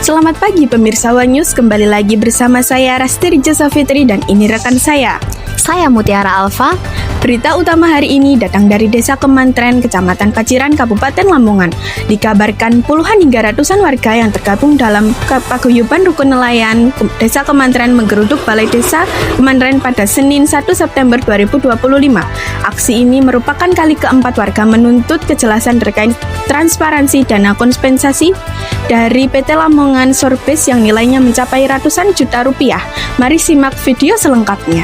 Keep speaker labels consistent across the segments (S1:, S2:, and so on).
S1: Selamat pagi pemirsa Wanyus, kembali lagi bersama saya Rasti Rijasa Fitri dan ini rekan saya.
S2: Saya Mutiara Alfa.
S1: Berita utama hari ini datang dari Desa Kemantren, Kecamatan Paciran, Kabupaten Lamongan. Dikabarkan puluhan hingga ratusan warga yang tergabung dalam paguyuban rukun nelayan Desa Kemantren menggeruduk Balai Desa Kemantren pada Senin 1 September 2025. Aksi ini merupakan kali keempat warga menuntut kejelasan terkait transparansi dana kompensasi dari PT Lamongan Sorbes yang nilainya mencapai ratusan juta rupiah. Mari simak video selengkapnya.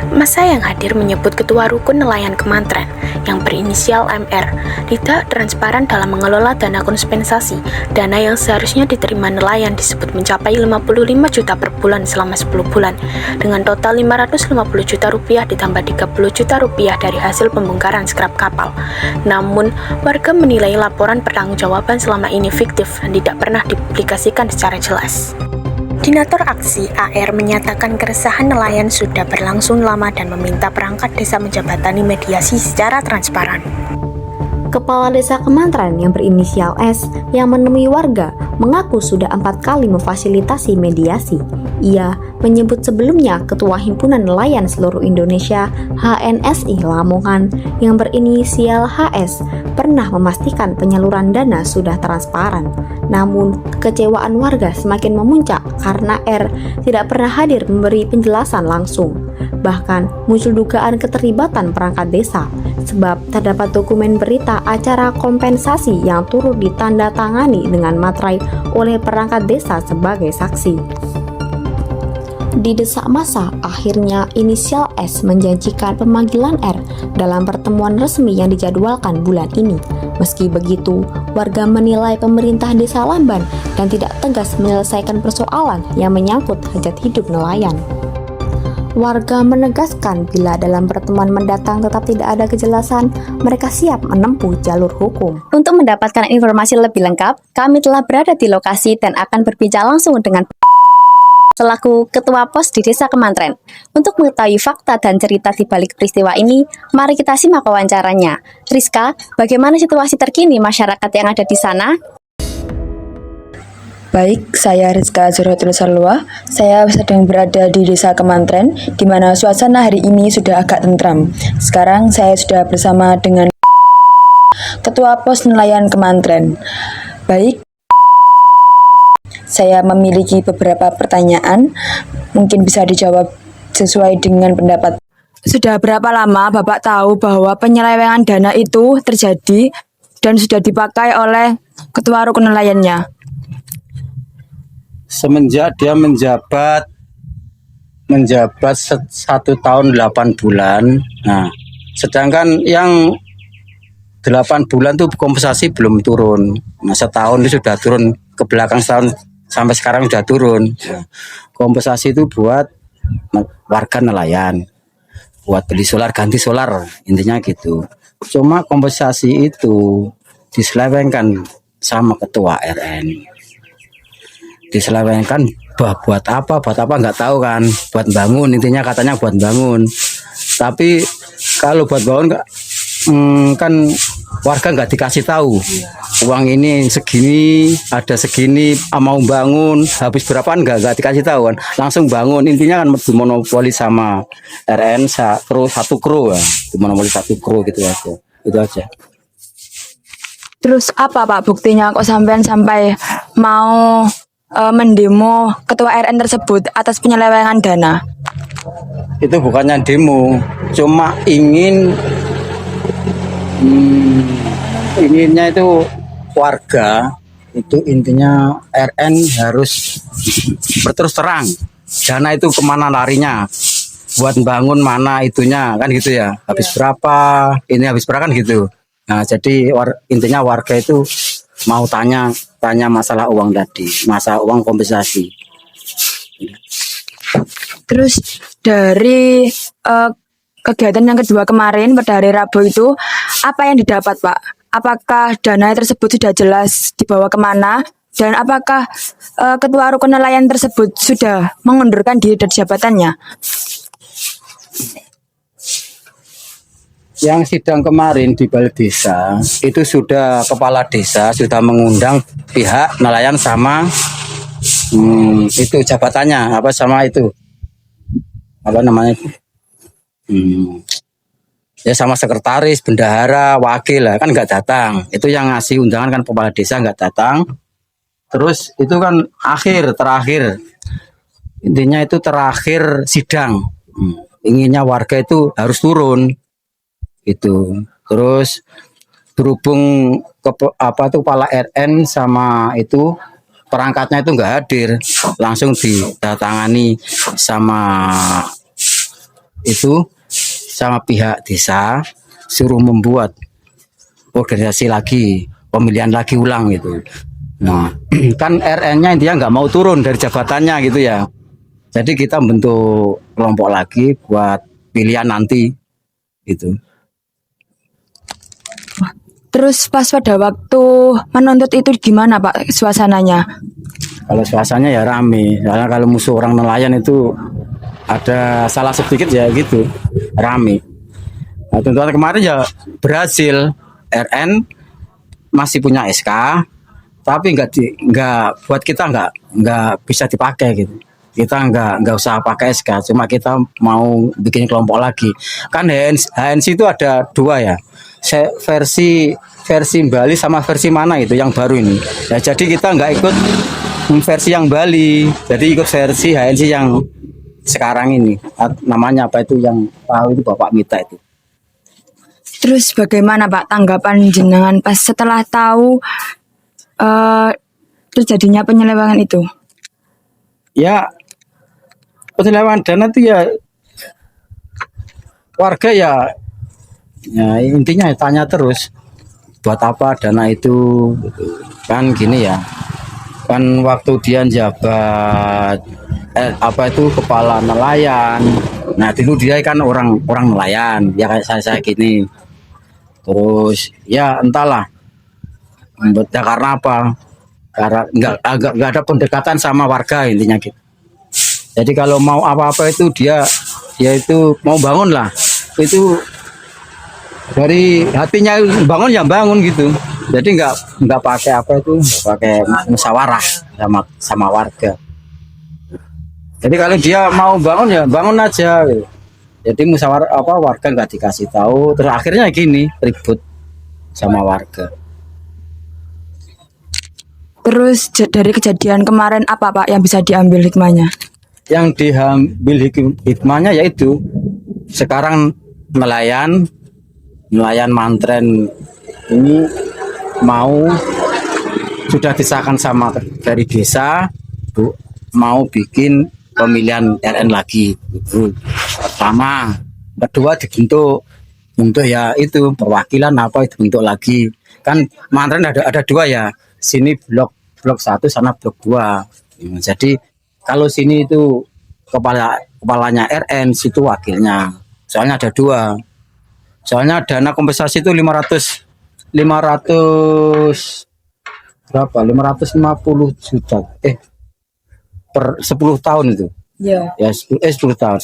S1: Masa yang hadir menyebut Ketua Rukun Nelayan Kemantren yang berinisial MR tidak transparan dalam mengelola dana kompensasi. Dana yang seharusnya diterima nelayan disebut mencapai 55 juta per bulan selama 10 bulan dengan total 550 juta rupiah ditambah 30 juta rupiah dari hasil pembongkaran skrap kapal. Namun, warga menilai laporan pertanggungjawaban selama ini fiktif dan tidak pernah dipublikasikan secara jelas. Koordinator aksi AR menyatakan keresahan nelayan sudah berlangsung lama dan meminta perangkat desa menjabatani mediasi secara transparan.
S2: Kepala Desa Kemantren yang berinisial S yang menemui warga mengaku sudah 4 kali memfasilitasi mediasi. Ia menyebut sebelumnya Ketua Himpunan Nelayan Seluruh Indonesia HNSI Lamongan yang berinisial HS pernah memastikan penyaluran dana sudah transparan. Namun, kekecewaan warga semakin memuncak karena R tidak pernah hadir memberi penjelasan langsung. Bahkan, muncul dugaan keterlibatan perangkat desa, sebab terdapat dokumen berita acara kompensasi yang turut ditandatangani dengan materai oleh perangkat desa sebagai saksi. Didesak massa, akhirnya inisial S menjanjikan pemanggilan R dalam pertemuan resmi yang dijadwalkan bulan ini. Meski begitu, warga menilai pemerintah Desa Lamban dan tidak tegas menyelesaikan persoalan yang menyangkut hajat hidup nelayan. Warga menegaskan bila dalam pertemuan mendatang tetap tidak ada kejelasan, mereka siap menempuh jalur hukum. Untuk mendapatkan informasi lebih lengkap, kami telah berada di lokasi dan akan berbincang langsung dengan selaku Ketua Pos di Desa Kemantren. Untuk mengetahui fakta dan cerita di balik peristiwa ini, mari kita simak wawancaranya. Rizka, bagaimana situasi terkini masyarakat yang ada di sana?
S3: Baik, saya Rizka Zurhotul Salwa. Saya sedang berada di Desa Kemantren, di mana suasana hari ini sudah agak tentram. Sekarang saya sudah bersama dengan Ketua Pos Nelayan Kemantren. Baik, saya memiliki beberapa pertanyaan, mungkin bisa dijawab sesuai dengan pendapat. Sudah berapa lama Bapak tahu bahwa penyelewengan dana itu terjadi dan sudah dipakai oleh Ketua Rukun Nelayannya?
S4: Semenjak dia menjabat 1 tahun 8 bulan. Nah, sedangkan yang 8 bulan tuh kompensasi belum turun. Nah, setahun itu sudah turun, ke belakang setahun sampai sekarang sudah turun. Kompensasi itu buat warga nelayan, buat beli solar, ganti solar, intinya gitu. Cuma kompensasi itu diselewengkan sama Ketua RN. Diselewengkan buat apa nggak tahu kan, buat bangun, intinya katanya buat bangun. Tapi kalau buat bangun kan warga nggak dikasih tahu uang ini segini, ada segini, mau bangun habis berapa, nggak dikasih tahu kan, langsung bangun. Intinya kan dimonopoli sama RN satu kru ya, dimonopoli satu kru gitu aja, itu aja.
S3: Terus apa Pak buktinya kok sampai mau mendemo Ketua RN tersebut atas penyelewengan dana?
S4: Itu bukannya demo, cuma inginnya itu warga itu, intinya RN harus berterus terang dana itu kemana larinya, buat bangun mana itunya kan gitu ya, habis berapa, ini habis berapa kan gitu. Nah, jadi intinya warga itu mau tanya masalah uang tadi, masalah uang kompensasi.
S3: Terus dari kegiatan yang kedua kemarin pada hari Rabu itu, apa yang didapat Pak? Apakah dana tersebut sudah jelas dibawa kemana? Dan apakah Ketua Rukun Nelayan tersebut sudah mengundurkan diri dari jabatannya?
S4: Yang sidang kemarin di Balai Desa itu sudah kepala desa sudah mengundang pihak nelayan sama Itu jabatannya apa sama itu apa namanya itu? Ya sama sekretaris, bendahara, wakil lah kan nggak datang. Itu yang ngasih undangan kan kepala desa nggak datang. Terus itu kan terakhir intinya itu terakhir sidang. Inginnya warga itu harus turun itu. Terus berhubung kepala RN sama itu perangkatnya itu nggak hadir, langsung didatangani sama itu sama pihak desa, suruh membuat organisasi lagi, pemilihan lagi ulang gitu. Nah, kan RN-nya intinya nggak mau turun dari jabatannya gitu ya. Jadi kita bentuk kelompok lagi buat pilihan nanti gitu.
S3: Terus pas pada waktu menuntut itu gimana Pak suasananya?
S4: Kalau suasananya ya rame, soalnya kalau musuh orang nelayan itu ada salah sedikit ya gitu, rame. Nah, tuntutan kemarin ya berhasil, RN masih punya SK, tapi nggak buat kita nggak bisa dipakai gitu. Kita nggak usah pakai SK, cuma kita mau bikin kelompok lagi. Kan HNC itu ada dua ya, versi Bali sama versi mana itu yang baru ini. Ya jadi kita nggak ikut versi yang Bali, jadi ikut versi HNC yang sekarang ini. Namanya apa itu yang tahu itu Bapak Mita itu.
S3: Terus bagaimana Pak tanggapan jenengan pas setelah tahu terjadinya penyelewengan itu?
S4: Ya penyelewengan dana itu ya warga ya intinya tanya terus buat apa dana itu kan gini ya, kan waktu dia jabat apa itu kepala nelayan. Nah dulu dia kan orang nelayan ya kayak saya gini. Terus ya entahlah karena apa, karena nggak ada pendekatan sama warga intinya gitu. Jadi kalau mau apa-apa itu dia itu mau bangun lah, itu dari hatinya bangun ya bangun gitu. Jadi nggak pakai apa itu, nggak pakai musyawarah sama warga. Jadi kalau dia mau bangun ya bangun aja gitu. Jadi musyawarah warga nggak dikasih tahu, terus akhirnya gini ribut sama warga.
S3: Terus dari kejadian kemarin apa Pak yang bisa diambil hikmahnya?
S4: Yang diambil hikmahnya yaitu sekarang nelayan mantren ini sudah disahkan sama dari desa mau bikin pemilihan RN lagi itu pertama. Kedua dibentuk untuk ya itu perwakilan apa itu bentuk lagi kan mantren ada dua ya, sini blok 1 sana blok 2. Jadi kalau sini itu kepalanya RN, situ wakilnya. Soalnya ada dua. Soalnya dana kompensasi itu 550 juta. Per 10 tahun itu.
S3: Iya.
S4: Ya 10 tahun.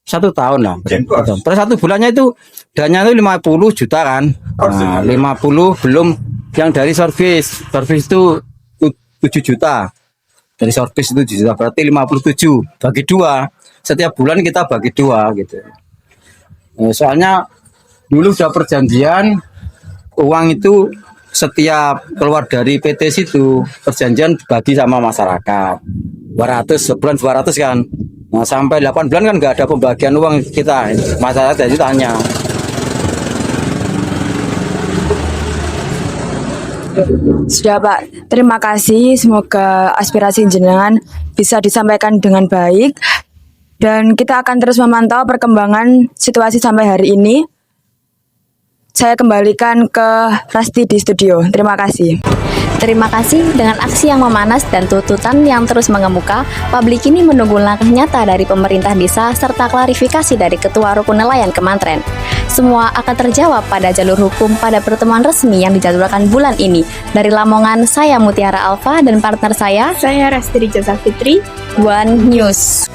S4: Satu tahun lah. Per satu bulannya itu dananya itu 50 juta kan. Nah, 50 belum yang dari servis. Servis itu 7 juta. Dari servis itu 7 juta, berarti 57 bagi 2. Setiap bulan kita bagi 2 gitu. Soalnya dulu sudah perjanjian uang itu setiap keluar dari PT situ perjanjian bagi sama masyarakat 200 sebulan 200 kan. Nah sampai 8 bulan kan nggak ada pembagian uang kita, masyarakat jadi tanya.
S3: Sudah Pak, terima kasih. Semoga aspirasi jenengan bisa disampaikan dengan baik. Dan kita akan terus memantau perkembangan situasi sampai hari ini. Saya kembalikan ke Rasti di studio. Terima kasih.
S2: Terima kasih. Dengan aksi yang memanas dan tuntutan yang terus mengemuka, publik ini menunggu langkah nyata dari pemerintah desa serta klarifikasi dari Ketua Rukun Nelayan Kemantren. Semua akan terjawab pada jalur hukum pada pertemuan resmi yang dijadwalkan bulan ini. Dari Lamongan, saya Mutiara Alfa dan partner saya
S1: Saya Rasti Rijasa Fitri.
S2: One News.